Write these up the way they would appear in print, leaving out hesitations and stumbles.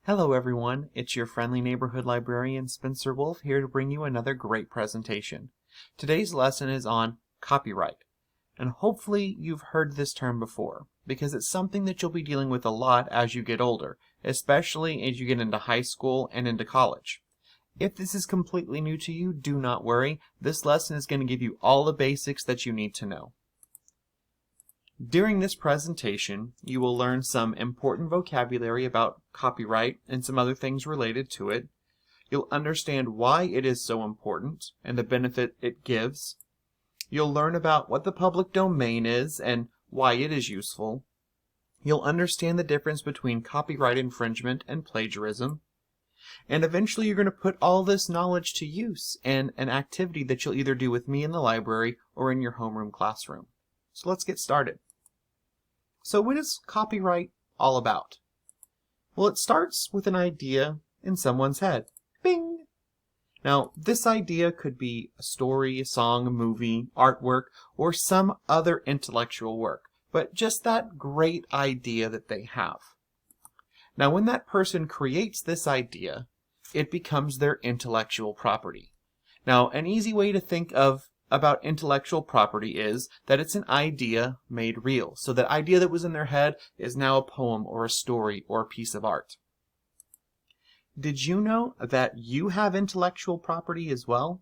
Hello everyone, it's your friendly neighborhood librarian Spencer Wolf here to bring you another great presentation. Today's lesson is on copyright, and hopefully you've heard this term before, because it's something that you'll be dealing with a lot as you get older, especially as you get into high school and into college. If this is completely new to you, do not worry. This lesson is going to give you all the basics that you need to know. During this presentation, you will learn some important vocabulary about copyright and some other things related to it. You'll understand why it is so important and the benefit it gives. You'll learn about what the public domain is and why it is useful. You'll understand the difference between copyright infringement and plagiarism. And eventually you're going to put all this knowledge to use in an activity that you'll either do with me in the library or in your homeroom classroom. So let's get started. So what is copyright all about? Well, it starts with an idea in someone's head. Bing! Now, this idea could be a story, a song, a movie, artwork, or some other intellectual work, but just that great idea that they have. Now, when that person creates this idea, it becomes their intellectual property. Now, an easy way to think about intellectual property is that it's an idea made real. So that idea that was in their head is now a poem or a story or a piece of art. Did you know that you have intellectual property as well?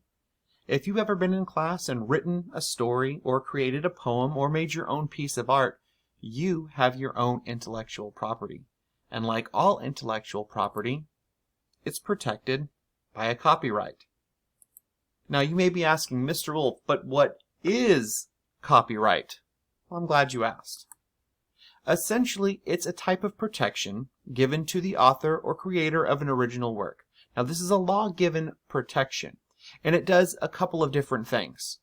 If you've ever been in class and written a story or created a poem or made your own piece of art, you have your own intellectual property. And like all intellectual property, it's protected by a copyright. Now you may be asking, Mr. Wolf, but what is copyright? Well, I'm glad you asked. Essentially, it's a type of protection given to the author or creator of an original work. Now this is a law-given protection, and it does a couple of different things.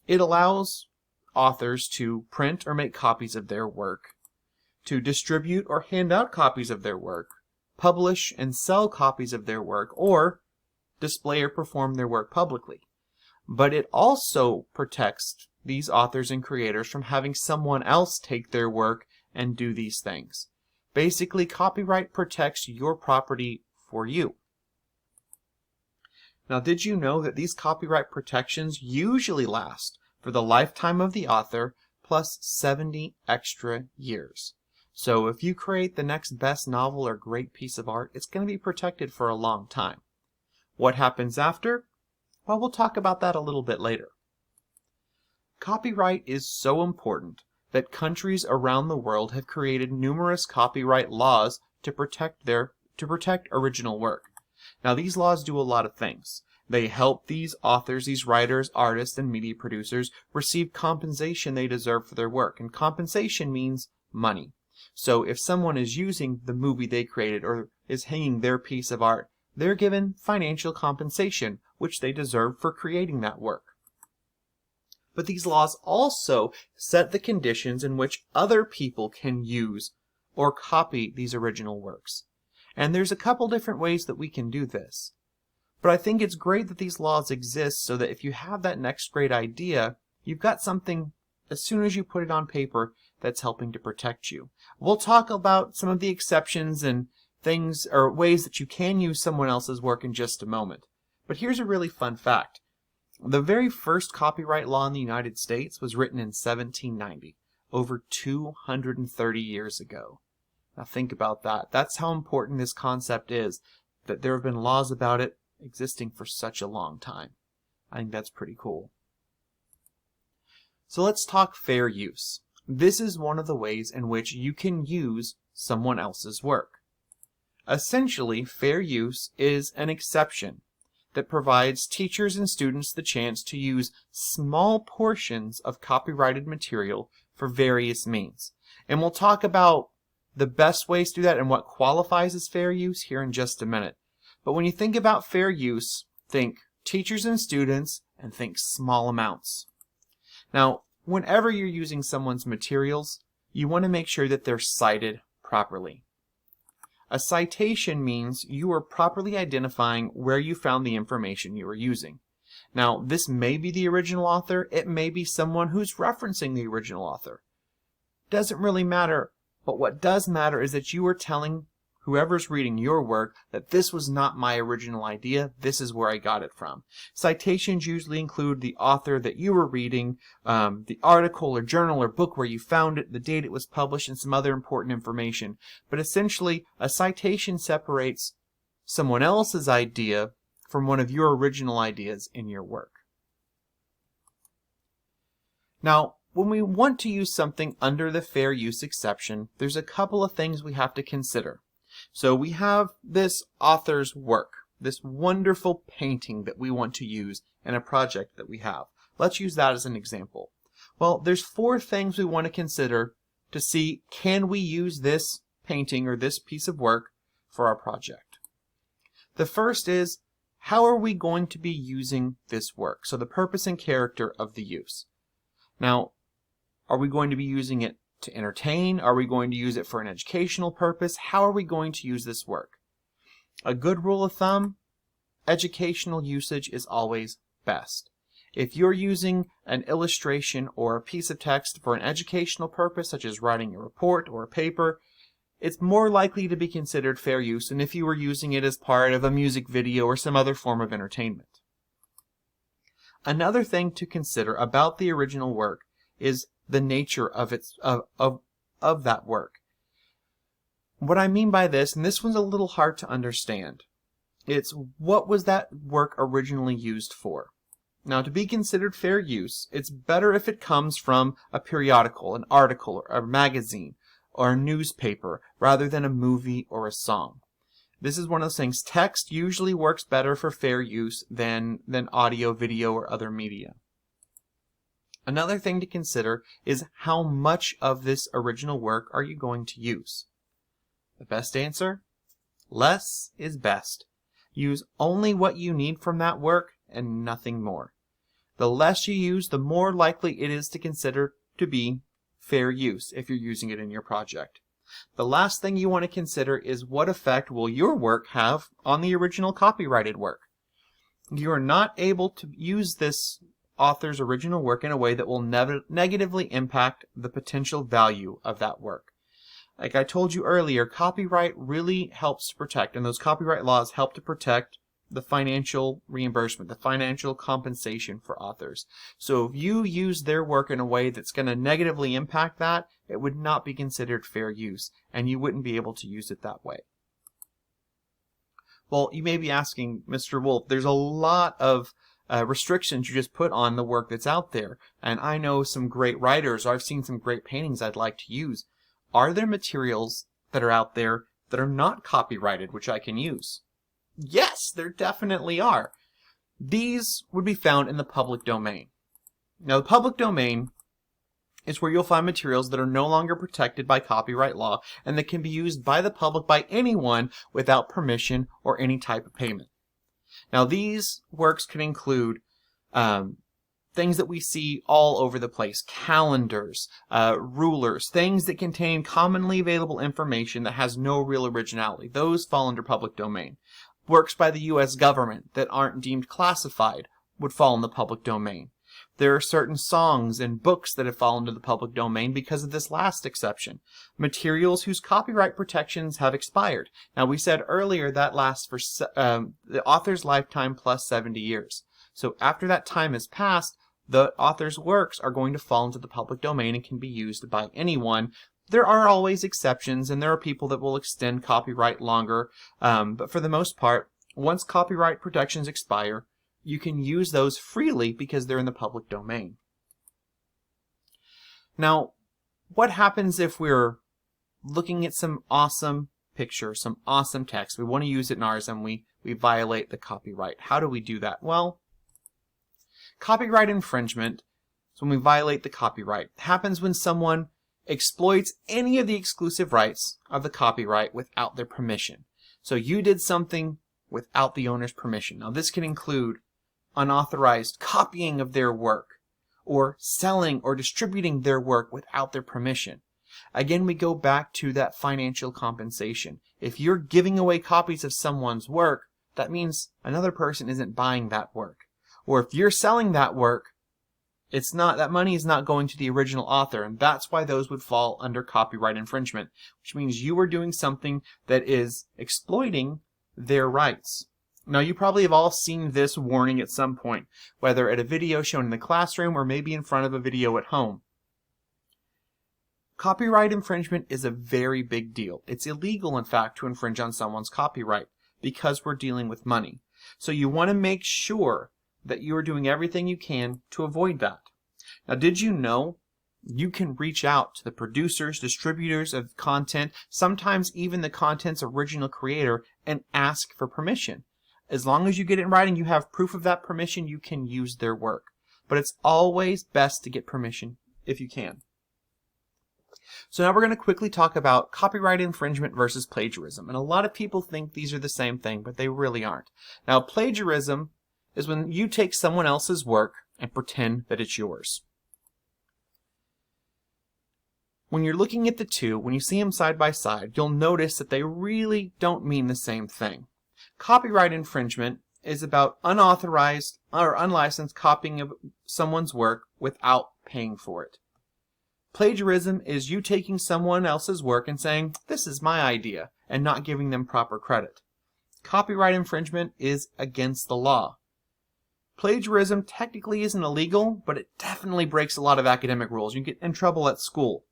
It allows authors to print or make copies of their work, to distribute or hand out copies of their work, publish and sell copies of their work, or display or perform their work publicly. But it also protects these authors and creators from having someone else take their work and do these things. Basically, copyright protects your property for you. Now, did you know that these copyright protections usually last for the lifetime of the author plus 70 extra years? So if you create the next best novel or great piece of art, it's going to be protected for a long time. What happens after? Well, we'll talk about that a little bit later. Copyright is so important that countries around the world have created numerous copyright laws to protect original work. Now, these laws do a lot of things. They help these authors, these writers, artists, and media producers receive compensation they deserve for their work. And compensation means money. So if someone is using the movie they created or is hanging their piece of art, they're given financial compensation, which they deserve for creating that work. But these laws also set the conditions in which other people can use or copy these original works. And there's a couple different ways that we can do this. But I think it's great that these laws exist so that if you have that next great idea, you've got something as soon as you put it on paper that's helping to protect you. We'll talk about some of the exceptions and things or ways that you can use someone else's work in just a moment. But here's a really fun fact. The very first copyright law in the United States was written in 1790, over 230 years ago. Now think about that. That's how important this concept is, that there have been laws about it existing for such a long time. I think that's pretty cool. So let's talk fair use. This is one of the ways in which you can use someone else's work. Essentially, fair use is an exception that provides teachers and students the chance to use small portions of copyrighted material for various means. And we'll talk about the best ways to do that and what qualifies as fair use here in just a minute. But when you think about fair use, think teachers and students and think small amounts. Now, whenever you're using someone's materials, you want to make sure that they're cited properly. A citation means you are properly identifying where you found the information you are using. Now, this may be the original author, it may be someone who's referencing the original author. Doesn't really matter, but what does matter is that you are telling whoever's reading your work, that this was not my original idea, this is where I got it from. Citations usually include the author that you were reading, the article or journal or book where you found it, the date it was published, and some other important information. But essentially, a citation separates someone else's idea from one of your original ideas in your work. Now, when we want to use something under the fair use exception, there's a couple of things we have to consider. So we have this author's work, this wonderful painting that we want to use in a project that we have. Let's use that as an example. Well, there's 4 things we want to consider to see, can we use this painting or this piece of work for our project? The first is, how are we going to be using this work? So the purpose and character of the use. Now, are we going to be using it to entertain? Are we going to use it for an educational purpose? How are we going to use this work? A good rule of thumb, educational usage is always best. If you're using an illustration or a piece of text for an educational purpose, such as writing a report or a paper, it's more likely to be considered fair use than if you were using it as part of a music video or some other form of entertainment. Another thing to consider about the original work is the nature of that work. What I mean by this, and this one's a little hard to understand, it's what was that work originally used for? Now, to be considered fair use, it's better if it comes from a periodical, an article, or a magazine, or a newspaper, rather than a movie or a song. This is one of those things. Text usually works better for fair use than audio, video, or other media. Another thing to consider is how much of this original work are you going to use? The best answer? Less is best. Use only what you need from that work and nothing more. The less you use, the more likely it is to consider to be fair use if you're using it in your project. The last thing you want to consider is what effect will your work have on the original copyrighted work. You are not able to use this author's original work in a way that will negatively impact the potential value of that work. Like I told you earlier, copyright really helps to protect, and those copyright laws help to protect the financial reimbursement, the financial compensation for authors. So if you use their work in a way that's going to negatively impact that, it would not be considered fair use, and you wouldn't be able to use it that way. Well, you may be asking, Mr. Wolf, there's a lot of restrictions you just put on the work that's out there, and I know some great writers, or I've seen some great paintings I'd like to use. Are there materials that are out there that are not copyrighted which I can use? Yes, there definitely are. These would be found in the public domain. Now, the public domain is where you'll find materials that are no longer protected by copyright law and that can be used by the public, by anyone, without permission or any type of payment. Now, these works can include things that we see all over the place: calendars, rulers, things that contain commonly available information that has no real originality. Those fall under public domain. Works by the U.S. government that aren't deemed classified would fall in the public domain. There are certain songs and books that have fallen into the public domain because of this last exception. Materials whose copyright protections have expired. Now, we said earlier that lasts for the author's lifetime plus 70 years. So after that time has passed, the author's works are going to fall into the public domain and can be used by anyone. There are always exceptions, and there are people that will extend copyright longer, but for the most part, once copyright protections expire, you can use those freely because they're in the public domain. Now, what happens if we're looking at some awesome picture, some awesome text? We want to use it in ours and we violate the copyright. How do we do that? Well, copyright infringement is when we violate the copyright. It happens when someone exploits any of the exclusive rights of the copyright without their permission. So you did something without the owner's permission. Now, this can include unauthorized copying of their work, or selling or distributing their work without their permission. Again, we go back to that financial compensation. If you're giving away copies of someone's work, that means another person isn't buying that work. Or if you're selling that work, It's not, that money is not going to the original author, and that's why those would fall under copyright infringement, which means you are doing something that is exploiting their rights. Now, you probably have all seen this warning at some point, whether at a video shown in the classroom or maybe in front of a video at home. Copyright infringement is a very big deal. It's illegal, in fact, to infringe on someone's copyright because we're dealing with money. So you want to make sure that you are doing everything you can to avoid that. Now, did you know you can reach out to the producers, distributors of content, sometimes even the content's original creator, and ask for permission? As long as you get it in writing, you have proof of that permission, you can use their work. But it's always best to get permission if you can. So now we're going to quickly talk about copyright infringement versus plagiarism. And a lot of people think these are the same thing, but they really aren't. Now, plagiarism is when you take someone else's work and pretend that it's yours. When you're looking at the two, when you see them side by side, you'll notice that they really don't mean the same thing. Copyright infringement is about unauthorized or unlicensed copying of someone's work without paying for it. Plagiarism is you taking someone else's work and saying, this is my idea, and not giving them proper credit. Copyright infringement is against the law. Plagiarism technically isn't illegal, but it definitely breaks a lot of academic rules. You get in trouble at school.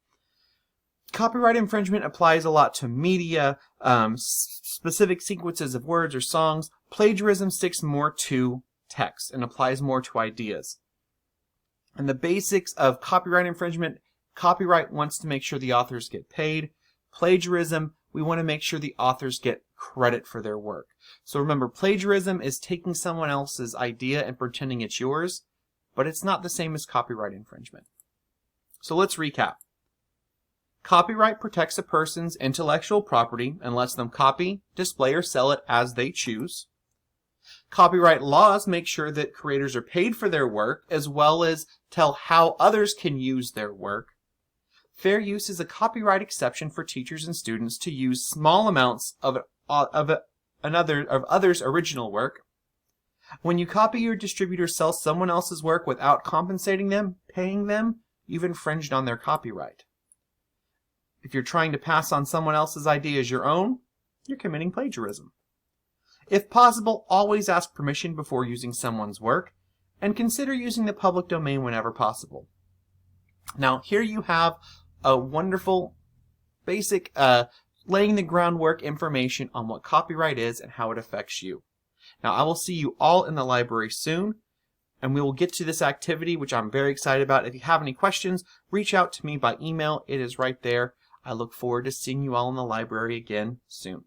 Copyright infringement applies a lot to media, specific sequences of words or songs. Plagiarism sticks more to text and applies more to ideas. And the basics of copyright infringement: copyright wants to make sure the authors get paid. Plagiarism, we want to make sure the authors get credit for their work. So remember, plagiarism is taking someone else's idea and pretending it's yours, but it's not the same as copyright infringement. So let's recap. Copyright protects a person's intellectual property and lets them copy, display, or sell it as they choose. Copyright laws make sure that creators are paid for their work, as well as tell how others can use their work. Fair use is a copyright exception for teachers and students to use small amounts of others' original work. When you copy or distribute or sell someone else's work without compensating them, paying them, you've infringed on their copyright. If you're trying to pass on someone else's idea as your own, you're committing plagiarism. If possible, always ask permission before using someone's work, and consider using the public domain whenever possible. Now, here you have a wonderful, basic, laying the groundwork information on what copyright is and how it affects you. Now, I will see you all in the library soon, and we will get to this activity, which I'm very excited about. If you have any questions, reach out to me by email. It is right there. I look forward to seeing you all in the library again soon.